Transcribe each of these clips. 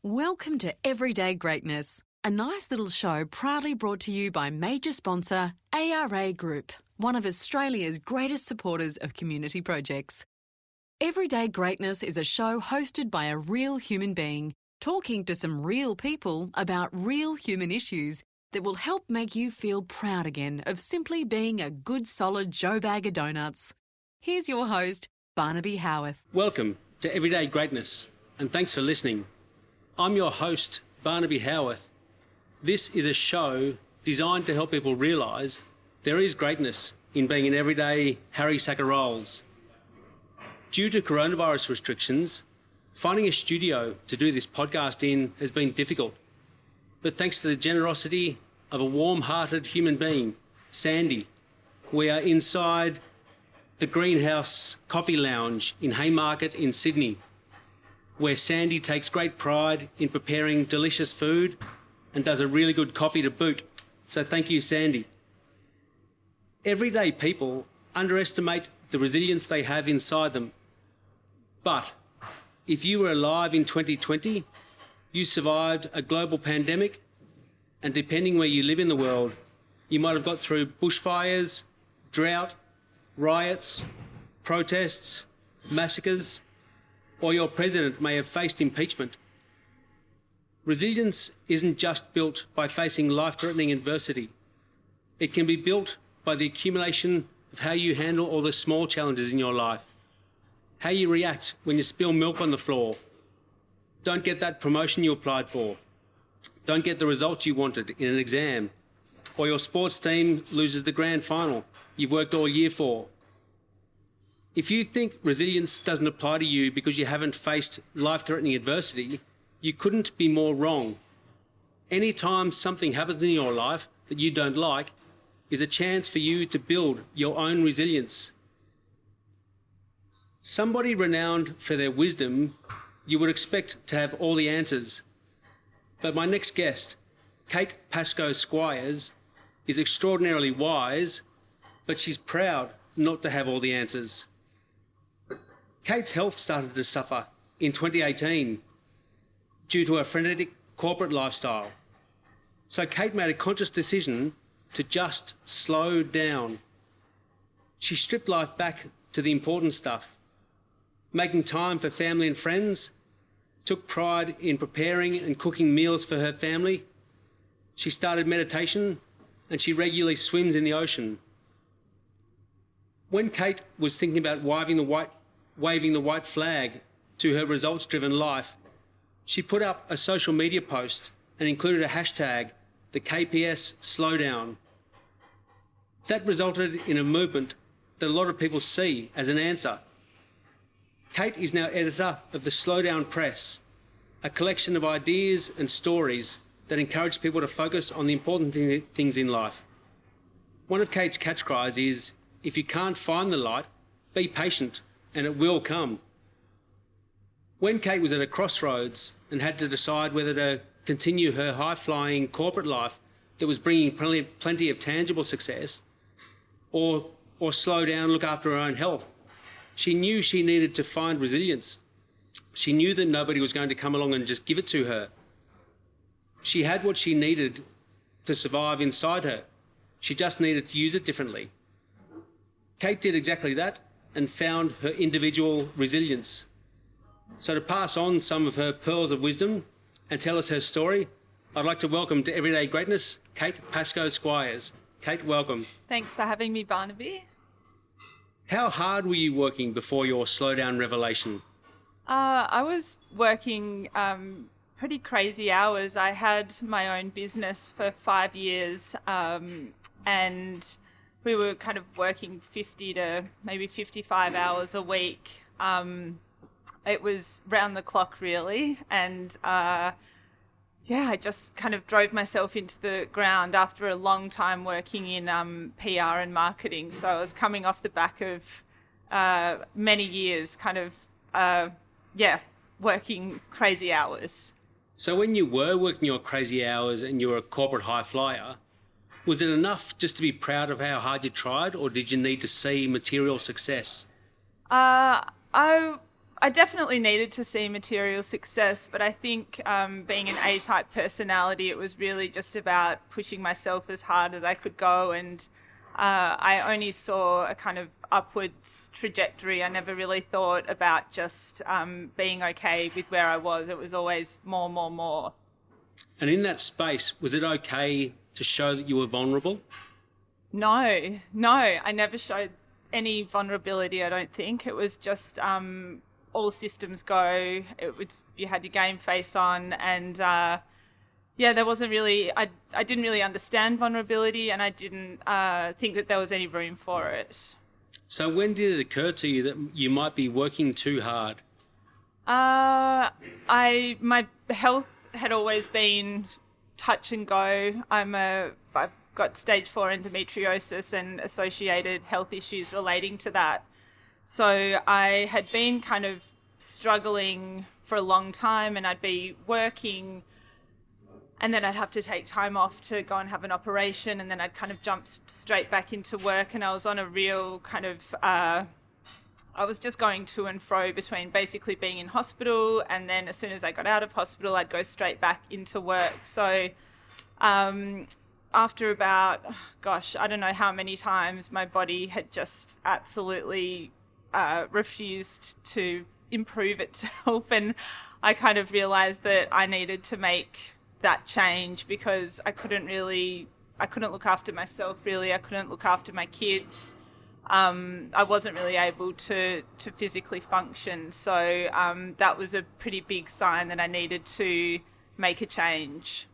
Welcome to Everyday Greatness, a nice little show proudly brought to you by major sponsor ARA Group, one of Australia's greatest supporters of community projects. Everyday Greatness is a show hosted by a real human being, talking to some real people about real human issues that will help make you feel proud again of simply being a good solid Joe bag of donuts. Here's your host, Barnaby Howarth. Welcome to Everyday Greatness, and thanks for listening. I'm your host, Barnaby Howarth. This is a show designed to help people realise there is greatness in being an everyday Harry Sacker Rolls. Due to coronavirus restrictions, finding a studio to do this podcast in has been difficult. But thanks to the generosity of a warm-hearted human being, Sandy, we are inside the Greenhouse Coffee Lounge in Haymarket in Sydney, where Sandy takes great pride in preparing delicious food and does a really good coffee to boot. So thank you, Sandy. Everyday people underestimate the resilience they have inside them. But if you were alive in 2020, you survived a global pandemic, and depending where you live in the world, you might have got through bushfires, drought, riots, protests, massacres, or your president may have faced impeachment. Resilience isn't just built by facing life-threatening adversity. It can be built by the accumulation of how you handle all the small challenges in your life, how you react when you spill milk on the floor, don't get that promotion you applied for, don't get the results you wanted in an exam, or your sports team loses the grand final you've worked all year for. If you think resilience doesn't apply to you because you haven't faced life-threatening adversity, you couldn't be more wrong. Any time something happens in your life that you don't like is a chance for you to build your own resilience. Somebody renowned for their wisdom, you would expect to have all the answers. But my next guest, Kate PASCOE Squires, is extraordinarily wise, but she's proud not to have all the answers. Kate's health started to suffer in 2018 due to a frenetic corporate lifestyle. So Kate made a conscious decision to just slow down. She stripped life back to the important stuff, making time for family and friends, took pride in preparing and cooking meals for her family. She started meditation and she regularly swims in the ocean. When Kate was thinking about waving the white flag to her results-driven life, she put up a social media post and included a hashtag, the KPS Slowdown. That resulted in a movement that a lot of people see as an answer. Kate is now editor of the Slowdown Press, a collection of ideas and stories that encourage people to focus on the important things in life. One of Kate's catchcries is, if you can't find the light, be patient and it will come. When Kate was at a crossroads and had to decide whether to continue her high-flying corporate life that was bringing plenty of tangible success or slow down and look after her own health, she knew she needed to find resilience. She knew that nobody was going to come along and just give it to her. She had what she needed to survive inside her. She just needed to use it differently. Kate did exactly that and found her individual resilience. So to pass on some of her pearls of wisdom and tell us her story, I'd like to welcome to Everyday Greatness, Kate PASCOE Squires. Kate, welcome. Thanks for having me, Barnaby. How hard were you working before your slowdown revelation? I was working pretty crazy hours. I had my own business for 5 years and we were kind of working 50 to maybe 55 hours a week. It was round the clock, really. And I just kind of drove myself into the ground after a long time working in PR and marketing. So I was coming off the back of many years kind of, working crazy hours. So when you were working your crazy hours and you were a corporate high flyer, was it enough just to be proud of how hard you tried, or did you need to see material success? I I definitely needed to see material success, but I think being an A-type personality, it was really just about pushing myself as hard as I could go, and I only saw a kind of upwards trajectory. I never really thought about just being okay with where I was. It was always more, more, more. And in that space, was it okay to show that you were vulnerable? No, I never showed any vulnerability, I don't think. It was just all systems go. You had your game face on, and there wasn't really, I didn't really understand vulnerability, and I didn't think that there was any room for it. So when did it occur to you that you might be working too hard? My health had always been touch and go. I've got stage 4 endometriosis and associated health issues relating to that. So I had been kind of struggling for a long time, and I'd be working, and then I'd have to take time off to go and have an operation, and then I'd kind of jump straight back into work, and I was on a real kind of I was just going to and fro between basically being in hospital, and then as soon as I got out of hospital, I'd go straight back into work. So after about, I don't know how many times, my body had just absolutely refused to improve itself, and I kind of realized that I needed to make that change, because I couldn't look after myself, really. I couldn't look after my kids. I wasn't really able to physically function. So that was a pretty big sign that I needed to make a change.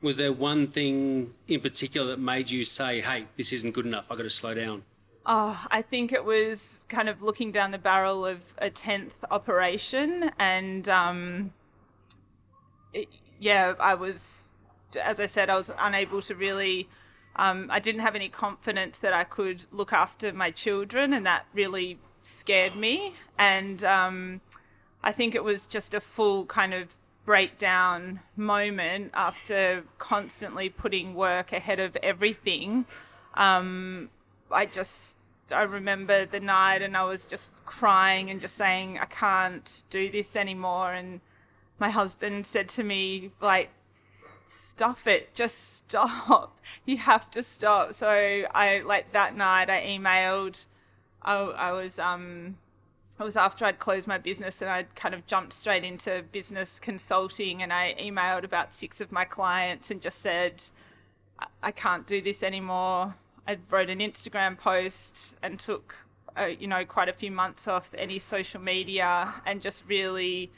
Was there one thing in particular that made you say, hey, this isn't good enough, I've got to slow down? Oh, I think it was kind of looking down the barrel of a 10th operation, and I was, as I said, I was unable to really, I didn't have any confidence that I could look after my children, and that really scared me. And I think it was just a full kind of breakdown moment after constantly putting work ahead of everything. I remember the night, and I was just crying and just saying, I can't do this anymore. And my husband said to me, like, stuff it, just stop. You have to stop. So that night I emailed, it was after I'd closed my business, and I'd kind of jumped straight into business consulting, and I emailed about 6 of my clients and just said, I can't do this anymore. I wrote an Instagram post and took, quite a few months off any social media, and just really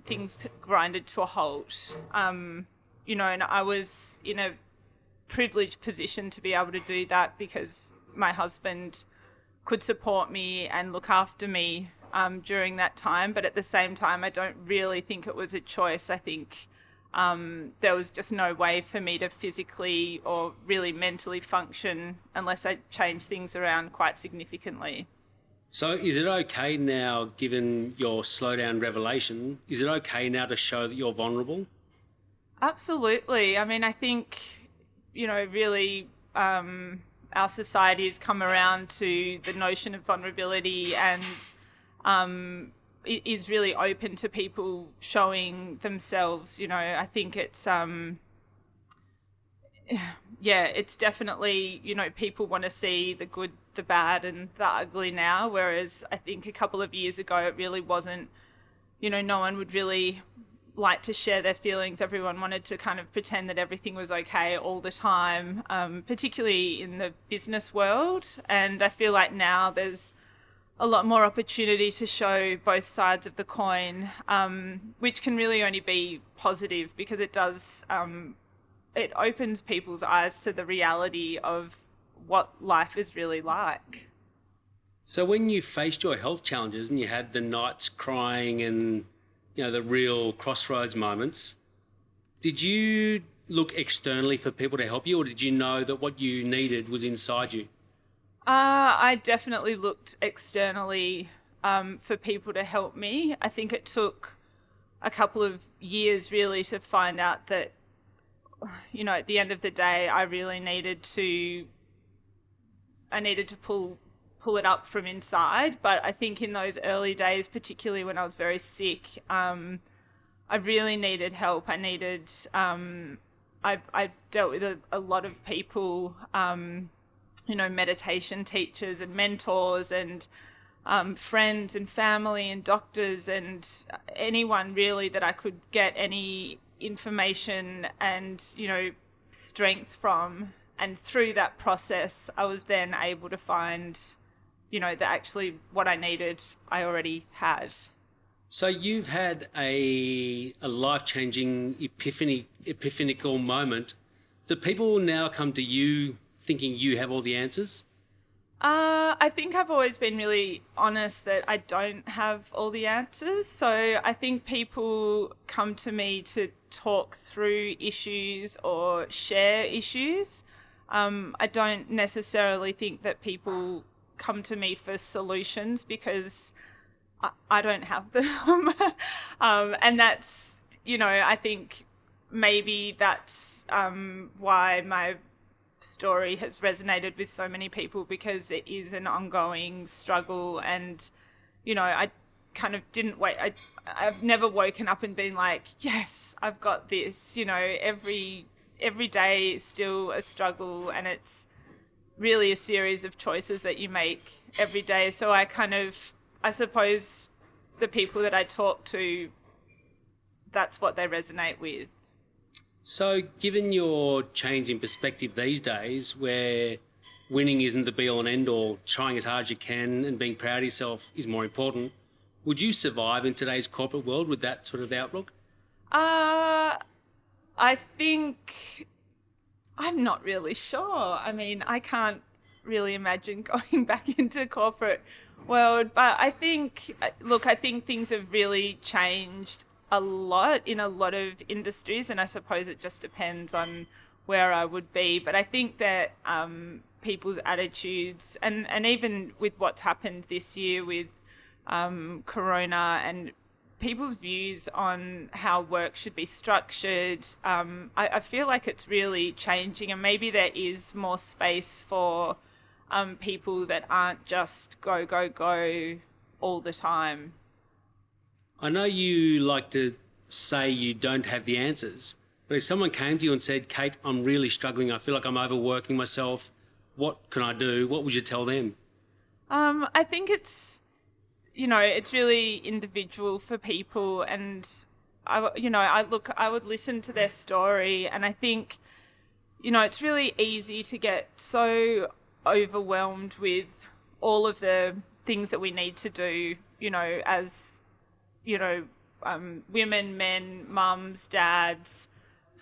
things grinded to a halt. And I was in a privileged position to be able to do that, because my husband could support me and look after me during that time. But at the same time, I don't really think it was a choice. I think there was just no way for me to physically or really mentally function unless I changed things around quite significantly. So is it okay now, given your slowdown revelation, is it okay now to show that you're vulnerable? Absolutely. I mean, I think, really our society has come around to the notion of vulnerability, and it is really open to people showing themselves. I think it's, it's definitely, people want to see the good, the bad and the ugly now, whereas I think a couple of years ago it really wasn't, no one would really like to share their feelings. Everyone wanted to kind of pretend that everything was okay all the time, particularly in the business world. And I feel like now there's a lot more opportunity to show both sides of the coin, which can really only be positive, because it does, it opens people's eyes to the reality of what life is really like. So when you faced your health challenges and you had the nights crying and, the real crossroads moments, did you look externally for people to help you, or did you know that what you needed was inside you? I definitely looked externally for people to help me. I think it took a couple of years really to find out that, at the end of the day, I really needed to pull pull it up from inside. But I think in those early days, particularly when I was very sick, I really needed help. I needed, I dealt with a lot of people, meditation teachers and mentors and friends and family and doctors and anyone really that I could get any information and, strength from. And through that process, I was then able to find, that actually what I needed, I already had. So you've had a life-changing epiphanical moment. Do people now come to you thinking you have all the answers? I think I've always been really honest that I don't have all the answers. So I think people come to me to talk through issues or share issues. I don't necessarily think that people come to me for solutions because I don't have them. And that's, I think maybe that's why my story has resonated with so many people, because it is an ongoing struggle. And, I kind of didn't wait. I've never woken up and been like, yes, I've got this. Every day is still a struggle, and it's really a series of choices that you make every day. So I suppose the people that I talk to, that's what they resonate with. So given your change in perspective these days, where winning isn't the be-all and end-all, trying as hard as you can and being proud of yourself is more important, would you survive in today's corporate world with that sort of outlook? I think I'm not really sure. I mean, I can't really imagine going back into corporate world, but I think things have really changed a lot in a lot of industries, and I suppose it just depends on where I would be. But I think that people's attitudes, and even with what's happened this year with Corona and people's views on how work should be structured, I feel like it's really changing, and maybe there is more space for people that aren't just go, go, go all the time. I know you like to say you don't have the answers, but if someone came to you and said, Kate, I'm really struggling, I feel like I'm overworking myself, what can I do? What would you tell them? I think it's really individual for people, and I would listen to their story, and I think, it's really easy to get so overwhelmed with all of the things that we need to do, as, women, men, mums, dads,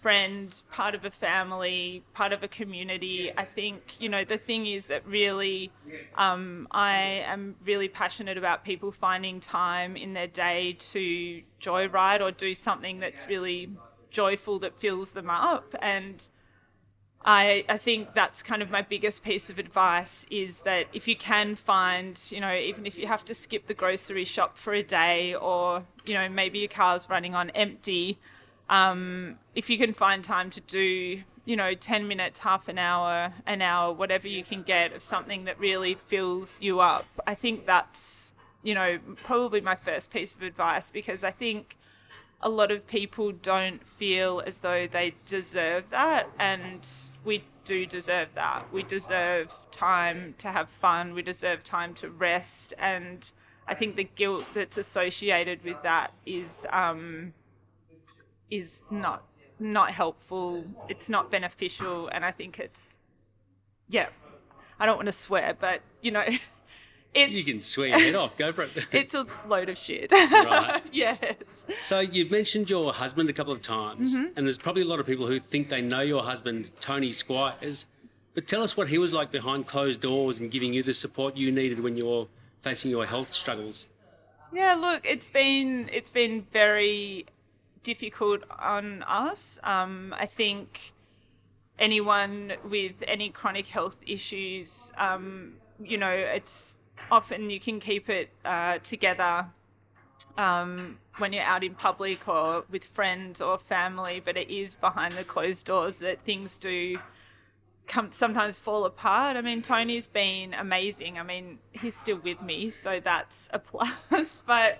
friend, part of a family, part of a community. I think, the thing is that really I am really passionate about people finding time in their day to joyride or do something that's really joyful, that fills them up. And I think that's kind of my biggest piece of advice, is that if you can find, even if you have to skip the grocery shop for a day, or, maybe your car's running on empty, if you can find time to do, 10 minutes, half an hour, whatever you can get of something that really fills you up, I think that's, probably my first piece of advice, because I think a lot of people don't feel as though they deserve that, and we do deserve that. We deserve time to have fun. We deserve time to rest, and I think the guilt that's associated with that is not helpful. It's not beneficial, and I think it's, I don't want to swear, but You can swear your head off. Go for it. It's a load of shit. Right. Yes. So you've mentioned your husband a couple of times, and there's probably a lot of people who think they know your husband, Tony Squires. But tell us what he was like behind closed doors and giving you the support you needed when you're facing your health struggles. Yeah, look, it's been very difficult on us. I think anyone with any chronic health issues, it's often you can keep it together when you're out in public or with friends or family, but it is behind the closed doors that things do sometimes fall apart. I mean, Tony's been amazing. I mean, he's still with me, so that's a plus. But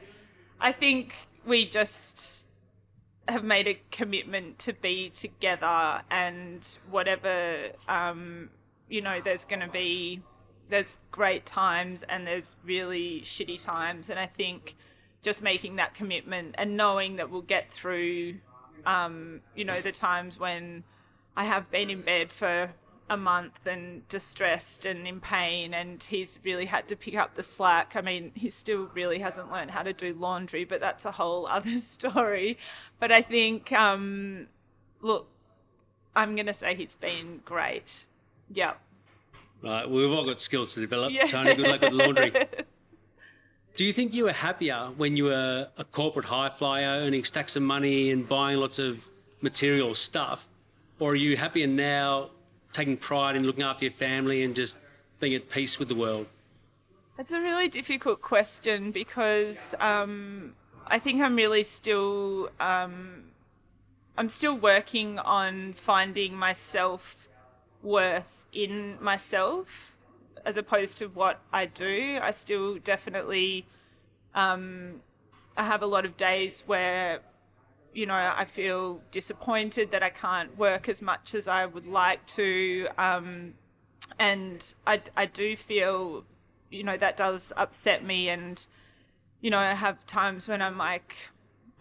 I think we just have made a commitment to be together, and whatever, there's great times and there's really shitty times. And I think just making that commitment and knowing that we'll get through, the times when I have been in bed for a month and distressed and in pain, and he's really had to pick up the slack. I mean, he still really hasn't learned how to do laundry, but that's a whole other story. But I think, look, I'm going to say he's been great. Yeah. Right, we've all got skills to develop. Yeah. Tony, good luck with laundry. Do you think you were happier when you were a corporate high flyer, earning stacks of money and buying lots of material stuff? Or are you happier now, taking pride in looking after your family and just being at peace with the world? That's a really difficult question, because I think I'm really still I'm still working on finding my self-worth in myself as opposed to what I do. I still definitely I have a lot of days where I feel disappointed that I can't work as much as I would like to, and I do feel that does upset me. And I have times when I'm like,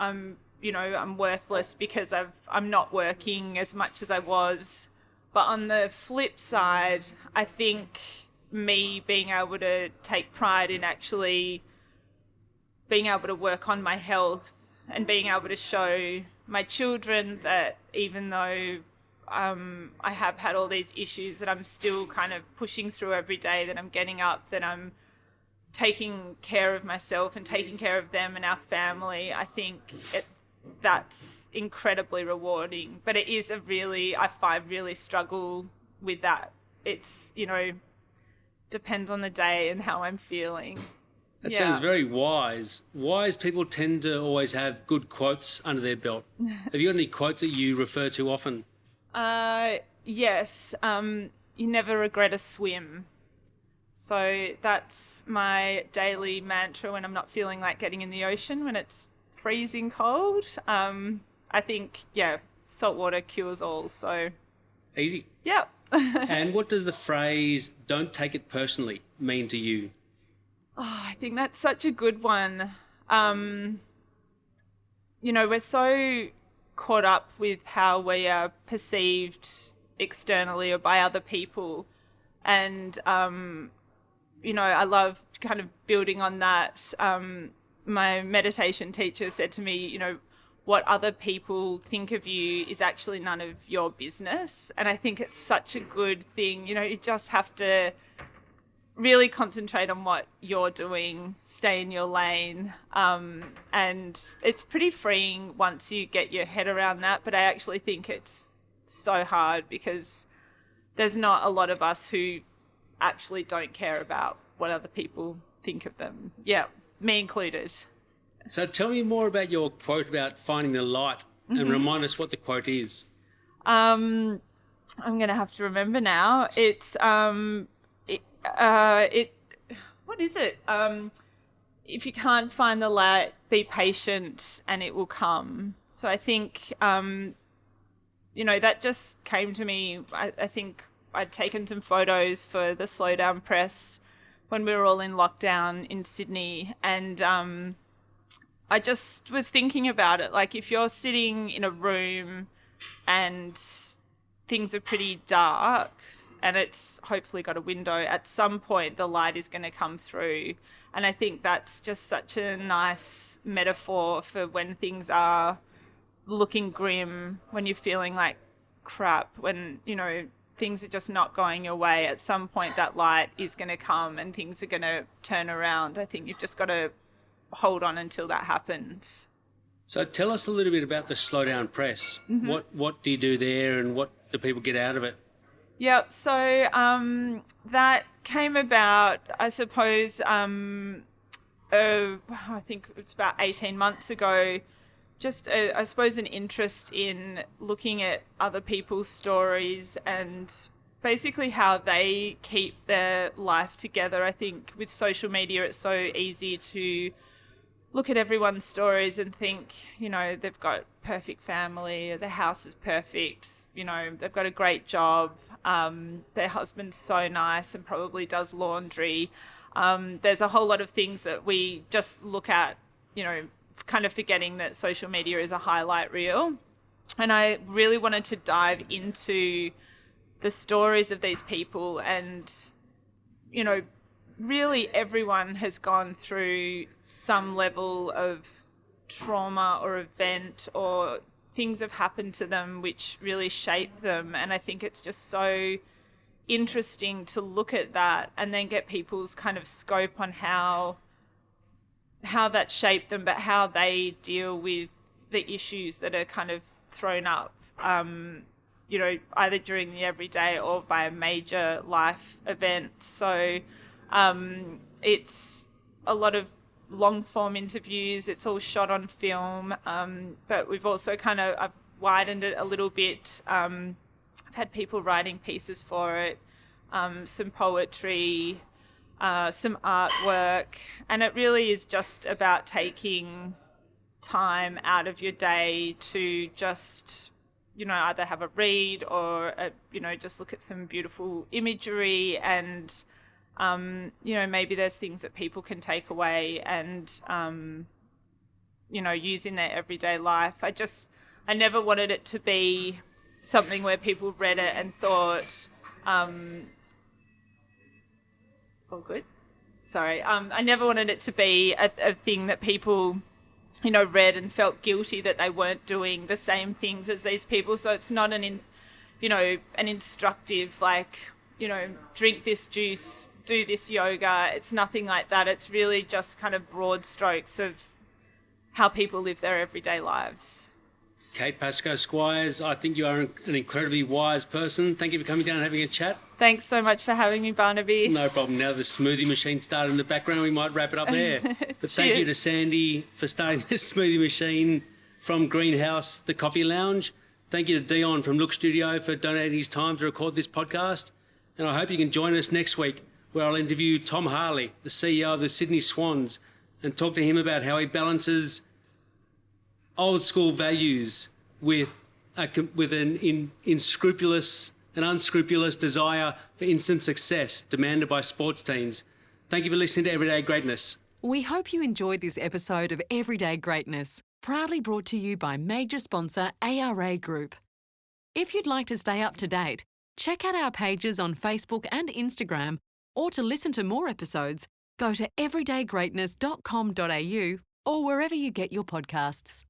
I'm worthless because I'm not working as much as I was. But on the flip side, I think me being able to take pride in actually being able to work on my health and being able to show my children that even though I have had all these issues, that I'm still kind of pushing through every day, that I'm getting up, that I'm taking care of myself and taking care of them and our family. I think that's incredibly rewarding. But it is I find really struggle with that. It's, depends on the day and how I'm feeling. That sounds very wise. Wise people tend to always have good quotes under their belt. Have you got any quotes that you refer to often? Yes. You never regret a swim. So that's my daily mantra when I'm not feeling like getting in the ocean, when it's freezing cold. I think, salt water cures all. So easy. Yep. And what does the phrase "don't take it personally" mean to you? Oh, I think that's such a good one. We're so caught up with how we are perceived externally or by other people. And, I love kind of building on that. My meditation teacher said to me, what other people think of you is actually none of your business. And I think it's such a good thing. You just have to really concentrate on what you're doing, stay in your lane. And it's pretty freeing once you get your head around that. But I actually think it's so hard because there's not a lot of us who actually don't care about what other people think of them. Yeah, me included. So tell me more about your quote about finding the light, and remind us what the quote is. I'm going to have to remember now. It's, what is it? If you can't find the light, be patient and it will come. So I think, that just came to me. I think I'd taken some photos for the Slowdown Press when we were all in lockdown in Sydney, and I just was thinking about it. Like, if you're sitting in a room and things are pretty dark and it's hopefully got a window, at some point the light is going to come through. And I think that's just such a nice metaphor for when things are looking grim, when you're feeling like crap, when, things are just not going your way. At some point that light is going to come and things are going to turn around. I think you've just got to hold on until that happens. So tell us a little bit about the Slowdown Press. What do you do there, and what do people get out of it? Yeah, so that came about, I suppose, I think it's about 18 months ago. Just, I suppose, an interest in looking at other people's stories and basically how they keep their life together. I think with social media, it's so easy to look at everyone's stories and think, you know, they've got perfect family, their house is perfect, you know, they've got a great job, their husband's so nice and probably does laundry. There's a whole lot of things that we just look at, you know, kind of forgetting that social media is a highlight reel. And I really wanted to dive into the stories of these people, and, you know, really everyone has gone through some level of trauma or event, or things have happened to them which really shape them. And I think it's just so interesting to look at that and then get people's kind of scope on how that shaped them, but how they deal with the issues that are kind of thrown up, you know, either during the everyday or by a major life event. So it's a lot of long form interviews. It's all shot on film, but we've also I've widened it a little bit. I've had people writing pieces for it, some poetry, some artwork, and it really is just about taking time out of your day to just, you know, either have a read or, you know, just look at some beautiful imagery, and, you know, maybe there's things that people can take away and, you know, use in their everyday life. I never wanted it to be something where people read it and thought, all good? Sorry. I never wanted it to be a thing that people, you know, read and felt guilty that they weren't doing the same things as these people. So it's not an instructive, like, you know, drink this juice, do this yoga. It's nothing like that. It's really just kind of broad strokes of how people live their everyday lives. Kate PASCOE Squires, I think you are an incredibly wise person. Thank you for coming down and having a chat. Thanks so much for having me, Barnaby. No problem. Now the smoothie machine started in the background, we might wrap it up there. But thank you to Sandy for starting this smoothie machine from Greenhouse, the Coffee Lounge. Thank you to Dion from Look Studio for donating his time to record this podcast. And I hope you can join us next week, where I'll interview Tom Harley, the CEO of the Sydney Swans, and talk to him about how he balances old school values with an unscrupulous desire for instant success demanded by sports teams. Thank you for listening to Everyday Greatness. We hope you enjoyed this episode of Everyday Greatness, proudly brought to you by major sponsor ARA Group. If you'd like to stay up to date, check out our pages on Facebook and Instagram, or to listen to more episodes, go to everydaygreatness.com.au or wherever you get your podcasts.